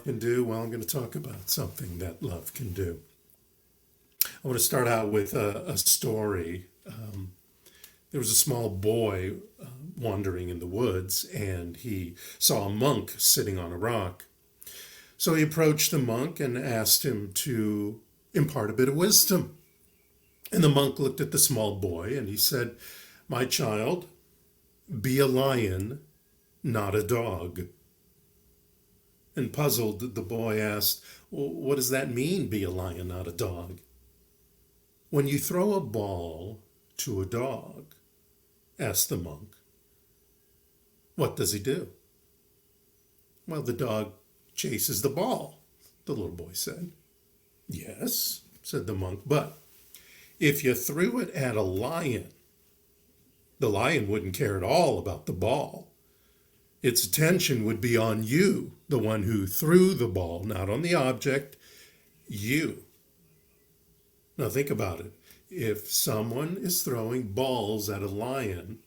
love can do? Well, I'm going to talk about something that love can do. I want to start out with a story. There was a small boy wandering in the woods, and he saw a monk sitting on a rock. So he approached the monk and asked him to impart a bit of wisdom. And the monk looked at the small boy and he said, "My child, be a lion, not a dog." And puzzled, the boy asked, "Well, what does that mean, be a lion, not a dog?" "When you throw a ball to a dog," asked the monk, "what does he do?" "Well, the dog chases the ball," the little boy said. "Yes," said the monk, "but if you threw it at a lion, the lion wouldn't care at all about the ball. Its attention would be on you, the one who threw the ball, not on the object, you." Now think about it. If someone is throwing balls at a lion,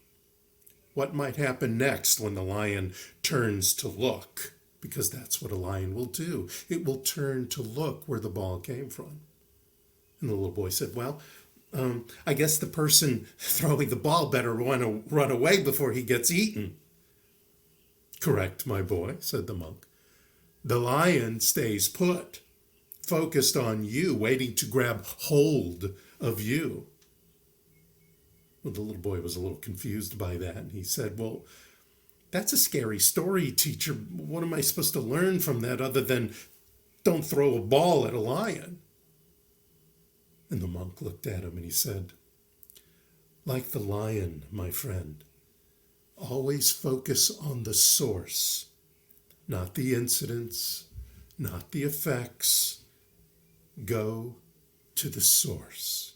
what might happen next when the lion turns to look? Because that's what a lion will do. It will turn to look where the ball came from. And the little boy said, "Well, I guess the person throwing the ball better run away before he gets eaten." "Correct, my boy," said the monk. "The lion stays put, focused on you, waiting to grab hold of you." Well, the little boy was a little confused by that, and he said, "Well, that's a scary story, teacher. What am I supposed to learn from that other than don't throw a ball at a lion?" And the monk looked at him and he said, "Like the lion, my friend, always focus on the source, not the incidents, not the effects. Go to the source."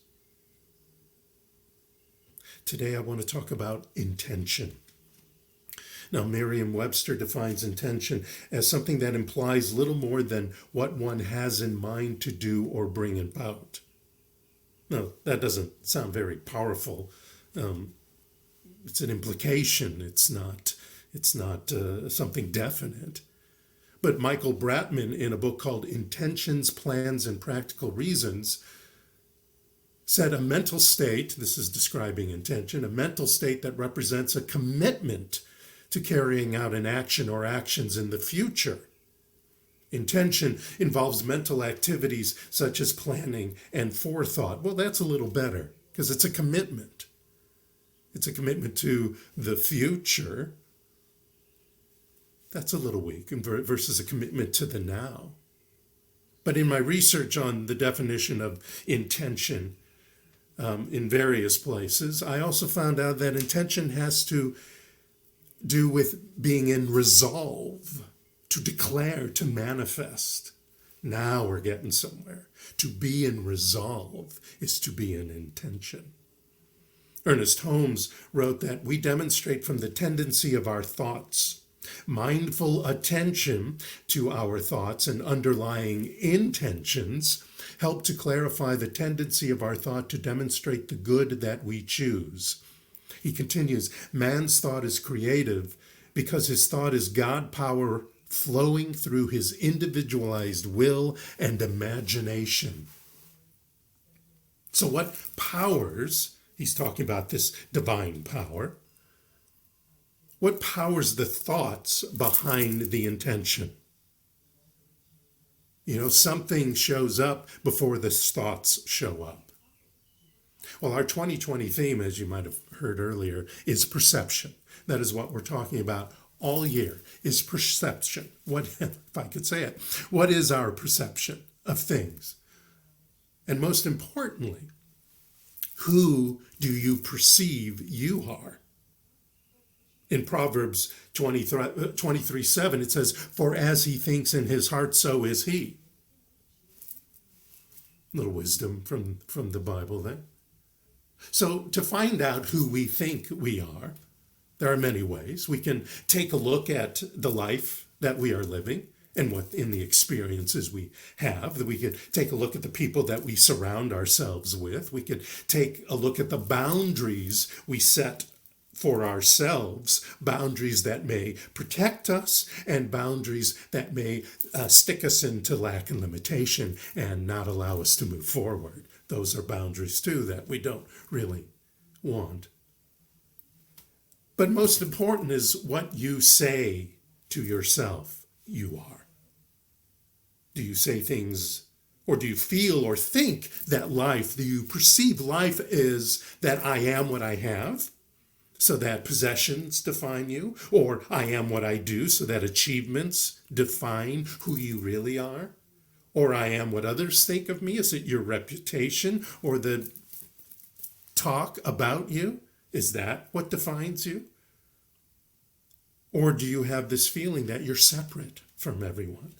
Today I want to talk about intention. Now, Merriam-Webster defines intention as something that implies little more than what one has in mind to do or bring about. Now, that doesn't sound very powerful. It's an implication. It's not something definite. But Michael Bratman, in a book called Intentions, Plans, and Practical Reasons, said a mental state, this is describing intention, a mental state that represents a commitment to carrying out an action or actions in the future. Intention involves mental activities such as planning and forethought. Well, that's a little better because it's a commitment. It's a commitment to the future. That's a little weak versus a commitment to the now. But in my research on the definition of intention in various places, I also found out that intention has to do with being in resolve, to declare, to manifest. Now we're getting somewhere. To be in resolve is to be in intention. Ernest Holmes wrote that we demonstrate from the tendency of our thoughts. Mindful attention to our thoughts and underlying intentions help to clarify the tendency of our thought to demonstrate the good that we choose. He continues, man's thought is creative because his thought is God power flowing through his individualized will and imagination. So what powers, he's talking about this divine power, what powers the thoughts behind the intention? Something shows up before the thoughts show up. Well, our 2020 theme, as you might have heard earlier, is perception. That is what we're talking about all year, is perception. What, if I could say it, what is our perception of things? And most importantly, who do you perceive you are? In Proverbs 23:7, it says, "For as he thinks in his heart, so is he." A little wisdom from the Bible there. So to find out who we think we are, there are many ways. We can take a look at the life that we are living and what in the experiences we have. We could take a look at the people that we surround ourselves with. We could take a look at the boundaries we set for ourselves, boundaries that may protect us and boundaries that may stick us into lack and limitation and not allow us to move forward. Those are boundaries too that we don't really want. But most important is what you say to yourself you are. Do you say things, or do you feel or think that life, do you perceive life is that I am what I have, so that possessions define you, or I am what I do, so that achievements define who you really are, or I am what others think of me? Is it your reputation or the talk about you? Is that what defines you? Or do you have this feeling that you're separate from everyone,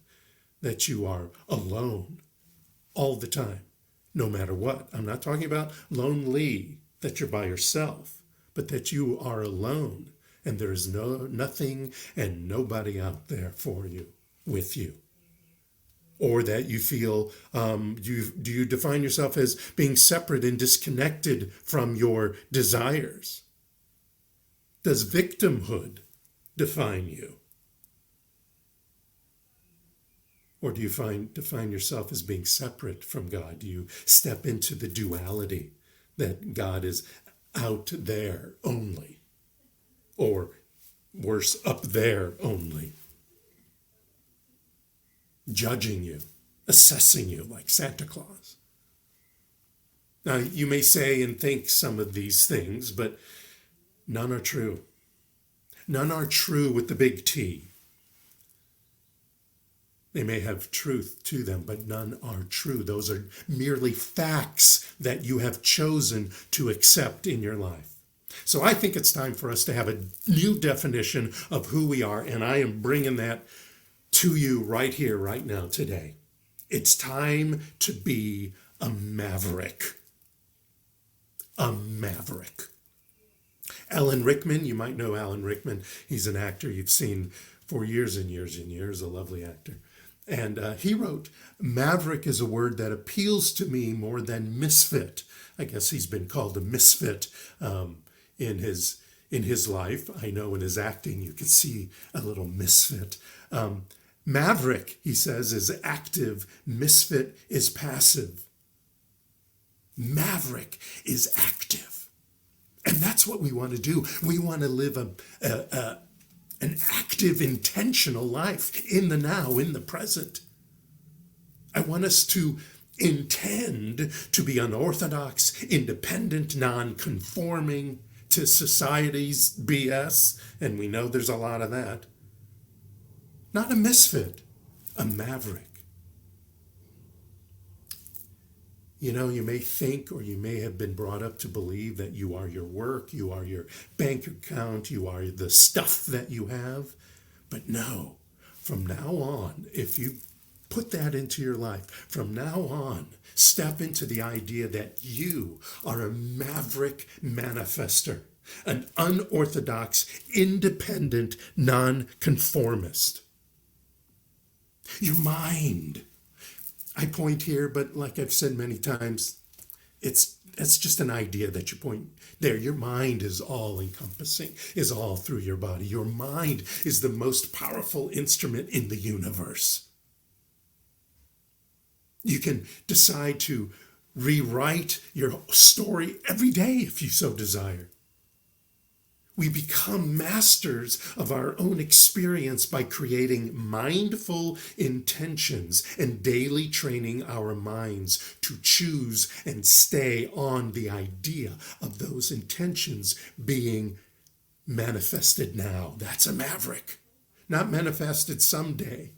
that you are alone all the time, no matter what? I'm not talking about lonely, that you're by yourself, but that you are alone and there is nothing and nobody out there for you, with you. Or that you feel, do you define yourself as being separate and disconnected from your desires? Does victimhood define you? Or do you define yourself as being separate from God? Do you step into the duality that God is out there only, or worse, up there only, judging you, assessing you like Santa Claus? Now, you may say and think some of these things, but none are true. None are true with the big T. They may have truth to them, but none are true. Those are merely facts that you have chosen to accept in your life. So I think it's time for us to have a new definition of who we are, and I am bringing that to you right here, right now, today. It's time to be a maverick. A maverick. Alan Rickman, you might know Alan Rickman. He's an actor you've seen for years and years and years, a lovely actor. And he wrote, "Maverick is a word that appeals to me more than misfit." I guess he's been called a misfit in his life. I know in his acting you can see a little misfit. Maverick, he says, is active. Misfit is passive. Maverick is active. And that's what we want to do. We want to live an active, intentional life in the now, in the present. I want us to intend to be unorthodox, independent, non-conforming to society's BS, and we know there's a lot of that. Not a misfit, a maverick. You know, you may think, or you may have been brought up to believe that you are your work, you are your bank account, you are the stuff that you have. But no, from now on, if you put that into your life, from now on, step into the idea that you are a maverick manifester, an unorthodox, independent, nonconformist. Your mind. I point here, but like I've said many times, it's just an idea that you point there. Your mind is all encompassing, is all through your body. Your mind is the most powerful instrument in the universe. You can decide to rewrite your story every day if you so desire. We become masters of our own experience by creating mindful intentions and daily training our minds to choose and stay on the idea of those intentions being manifested now. That's a maverick, not manifested someday.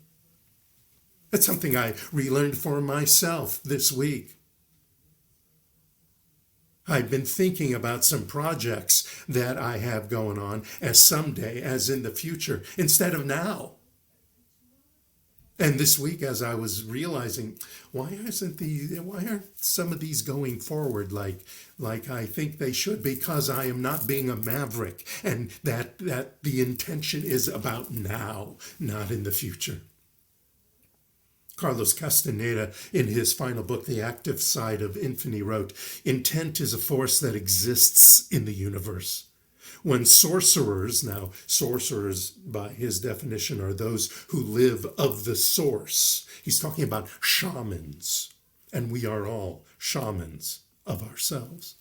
That's something I relearned for myself this week. I've been thinking about some projects that I have going on as someday, as in the future, instead of now. And this week, as I was realizing, why aren't some of these going forward like I think they should? Because I am not being a maverick, and that the intention is about now, not in the future. Carlos Castaneda, in his final book, The Active Side of Infinity, wrote, "Intent is a force that exists in the universe. When sorcerers, now sorcerers by his definition are those who live of the source. He's talking about shamans, and we are all shamans of ourselves.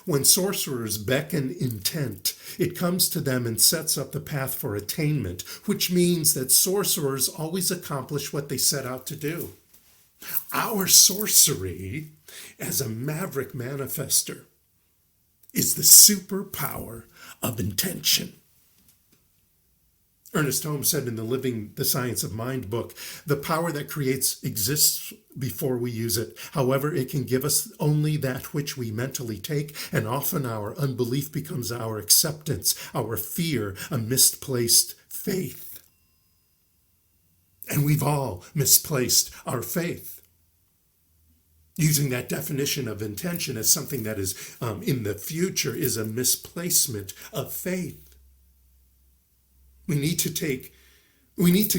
When sorcerers beckon intent, it comes to them and sets up the path for attainment, which means that sorcerers always accomplish what they set out to do. Our sorcery, as a maverick manifester, is the superpower of intention. Ernest Holmes said in the Living the Science of Mind book, the power that creates exists before we use it. However, it can give us only that which we mentally take, and often our unbelief becomes our acceptance, our fear, a misplaced faith. And we've all misplaced our faith. Using that definition of intention as something that is in the future is a misplacement of faith. We need to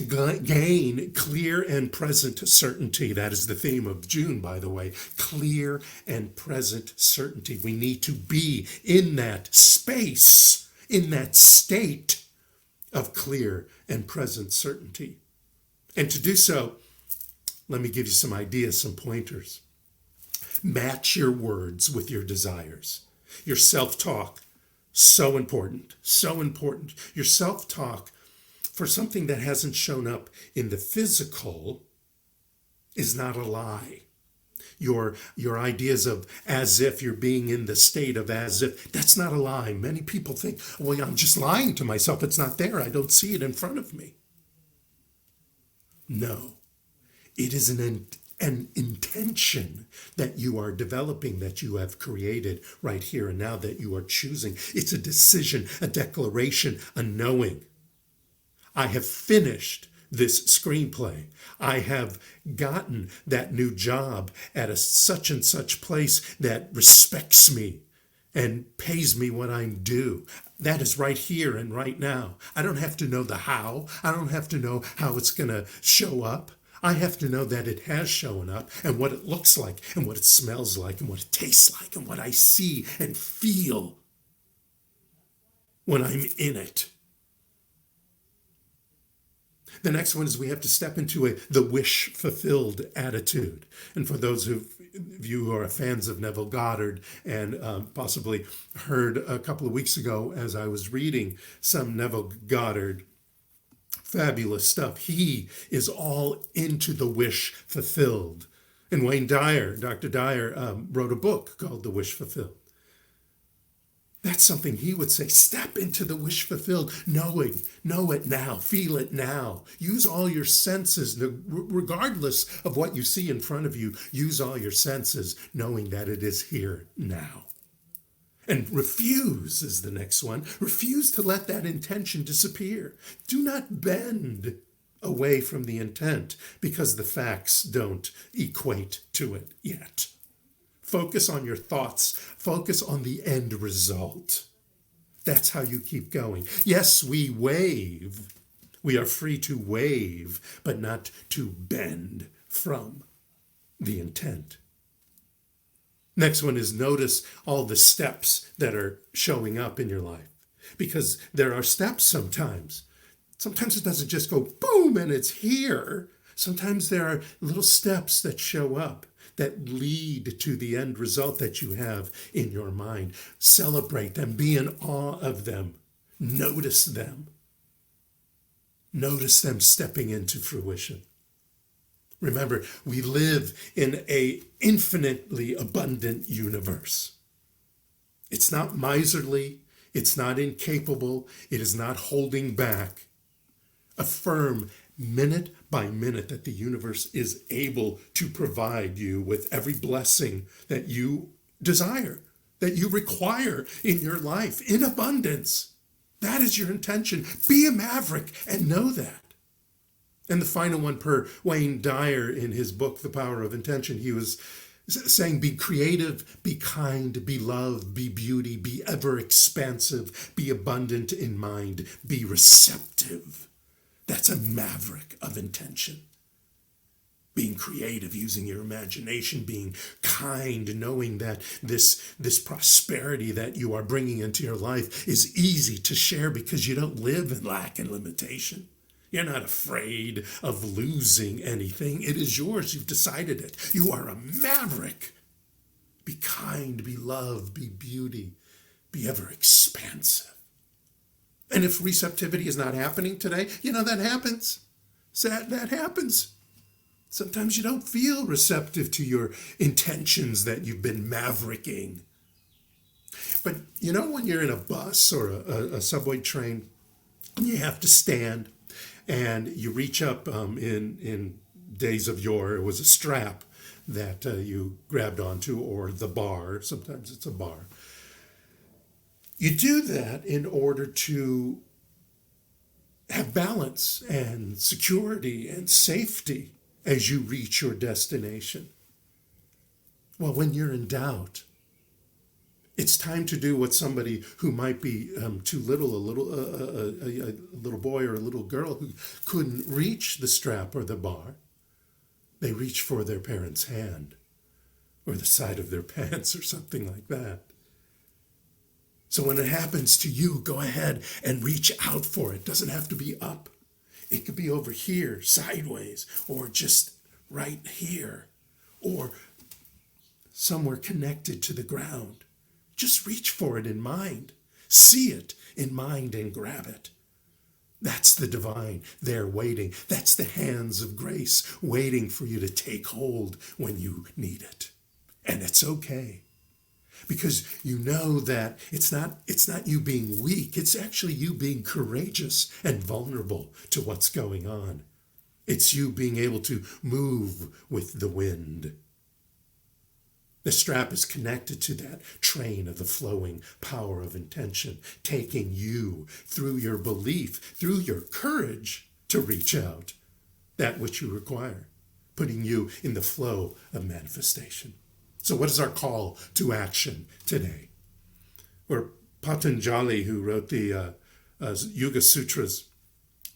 gain clear and present certainty. That is the theme of June, by the way. Clear and present certainty. We need to be in that space, in that state of clear and present certainty. And to do so, let me give you some ideas, some pointers. Match your words with your desires. Your self-talk, so important, so important. Your self-talk for something that hasn't shown up in the physical is not a lie. Your ideas of as if, you're being in the state of as if, that's not a lie. Many people think, well, I'm just lying to myself. It's not there. I don't see it in front of me. No, it is an intention that you are developing, that you have created right here and now, that you are choosing. It's a decision, a declaration, a knowing. I have finished this screenplay. I have gotten that new job at a such and such place that respects me and pays me what I'm due. That is right here and right now. I don't have to know the how. I don't have to know how it's going to show up. I have to know that it has shown up, and what it looks like, and what it smells like, and what it tastes like, and what I see and feel when I'm in it. The next one is we have to step into the wish-fulfilled attitude. And for those of you who are fans of Neville Goddard and possibly heard a couple of weeks ago as I was reading some Neville Goddard, fabulous stuff. He is all into the wish fulfilled. And Wayne Dyer, Dr. Dyer, wrote a book called The Wish Fulfilled. That's something he would say, step into the wish fulfilled, knowing, know it now, feel it now. Use all your senses, regardless of what you see in front of you, use all your senses, knowing that it is here now. And refuse is the next one. Refuse to let that intention disappear. Do not bend away from the intent because the facts don't equate to it yet. Focus on your thoughts. Focus on the end result. That's how you keep going. Yes, we wave. We are free to wave, but not to bend from the intent. Next one is notice all the steps that are showing up in your life. Because there are steps sometimes. Sometimes it doesn't just go boom and it's here. Sometimes there are little steps that show up that lead to the end result that you have in your mind. Celebrate them. Be in awe of them. Notice them. Notice them stepping into fruition. Remember, we live in an infinitely abundant universe. It's not miserly. It's not incapable. It is not holding back. Affirm minute by minute that the universe is able to provide you with every blessing that you desire, that you require in your life in abundance. That is your intention. Be a maverick and know that. And the final one, per Wayne Dyer in his book, The Power of Intention, he was saying, be creative, be kind, be love, be beauty, be ever expansive, be abundant in mind, be receptive. That's a maverick of intention. Being being creative, using your imagination, being kind, knowing that this prosperity that you are bringing into your life is easy to share because you don't live in lack and limitation. You're not afraid of losing anything. It is yours. You've decided it. You are a maverick. Be kind, be love, be beauty, be ever expansive. And if receptivity is not happening today, that happens. That happens. Sometimes you don't feel receptive to your intentions that you've been mavericking. But when you're in a bus or a subway train, and you have to stand, and you reach up in days of yore, it was a strap that you grabbed onto, or the bar. Sometimes it's a bar. You do that in order to have balance and security and safety as you reach your destination. Well, when you're in doubt, it's time to do what somebody who might be too little, a little boy or a little girl who couldn't reach the strap or the bar, they reach for their parent's hand or the side of their pants or something like that. So when it happens to you, go ahead and reach out for it. It doesn't have to be up. It could be over here, sideways, or just right here, or somewhere connected to the ground. Just reach for it in mind. See it in mind and grab it. That's the divine there waiting. That's the hands of grace waiting for you to take hold when you need it. And it's okay. Because you know that it's not you being weak. It's actually you being courageous and vulnerable to what's going on. It's you being able to move with the wind. The strap is connected to that train of the flowing power of intention, taking you through your belief, through your courage to reach out, that which you require, putting you in the flow of manifestation. So what is our call to action today? Or Patanjali, who wrote the Yoga Sutras,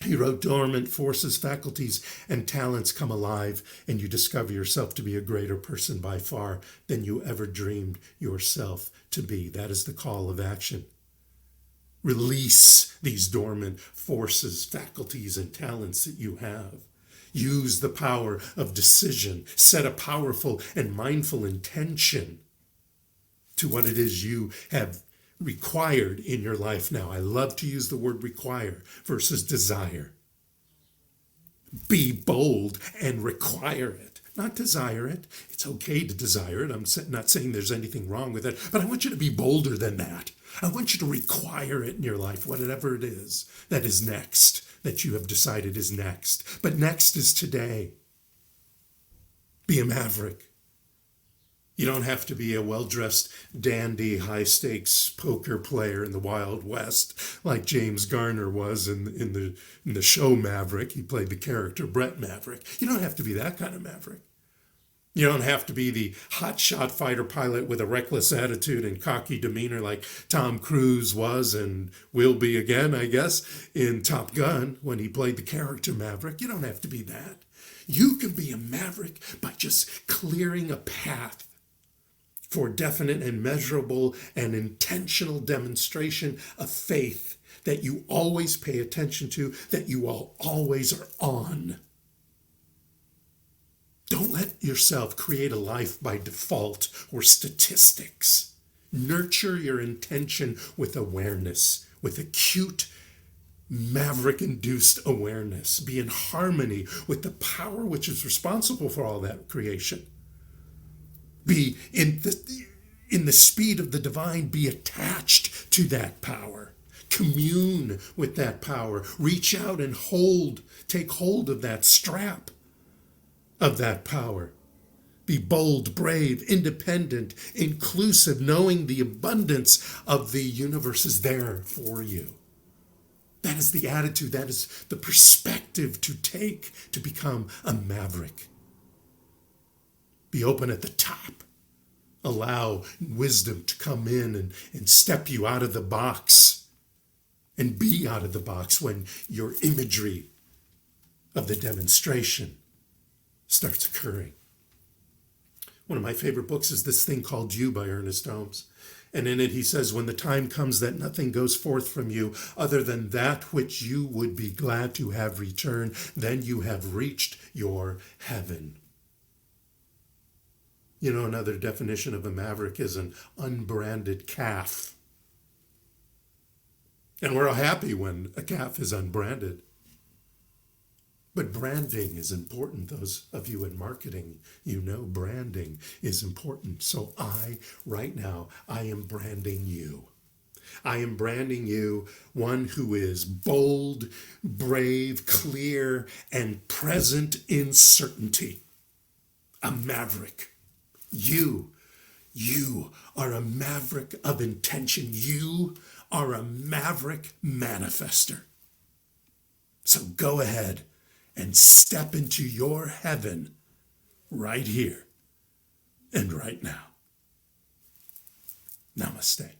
he wrote, dormant forces, faculties, and talents come alive, and you discover yourself to be a greater person by far than you ever dreamed yourself to be. That is the call of action. Release these dormant forces, faculties, and talents that you have. Use the power of decision. Set a powerful and mindful intention to what it is you have required in your life now. I love to use the word require versus desire. Be bold and require it, not desire it. It's okay to desire it. I'm not saying there's anything wrong with it, but I want you to be bolder than that. I want you to require it in your life, whatever it is that is next, that you have decided is next. But next is today. Be a maverick. You don't have to be a well-dressed, dandy, high-stakes poker player in the Wild West like James Garner was in the show Maverick. He played the character Brett Maverick. You don't have to be that kind of maverick. You don't have to be the hotshot fighter pilot with a reckless attitude and cocky demeanor like Tom Cruise was and will be again, I guess, in Top Gun when he played the character Maverick. You don't have to be that. You can be a maverick by just clearing a path for definite and measurable and intentional demonstration of faith that you always pay attention to, that you all always are on. Don't let yourself create a life by default or statistics. Nurture your intention with awareness, with acute, maverick-induced awareness. Be in harmony with the power which is responsible for all that creation. Be in the speed of the divine. Be attached to that power. Commune with that power. Reach out and take hold of that strap of that power. Be bold, brave, independent, inclusive, knowing the abundance of the universe is there for you. That is the attitude, that is the perspective to take to become a maverick. Be open at the top. Allow wisdom to come in and step you out of the box and be out of the box when your imagery of the demonstration starts occurring. One of my favorite books is this thing called You by Ernest Holmes. And in it he says, when the time comes that nothing goes forth from you other than that which you would be glad to have return, then you have reached your heaven. You know, another definition of a maverick is an unbranded calf. And we're all happy when a calf is unbranded. But branding is important. Those of you in marketing, you know branding is important. So right now, I am branding you. I am branding you one who is bold, brave, clear, and present in certainty. A maverick. You are a maverick of intention. You are a maverick manifester. So go ahead and step into your heaven right here and right now. Namaste.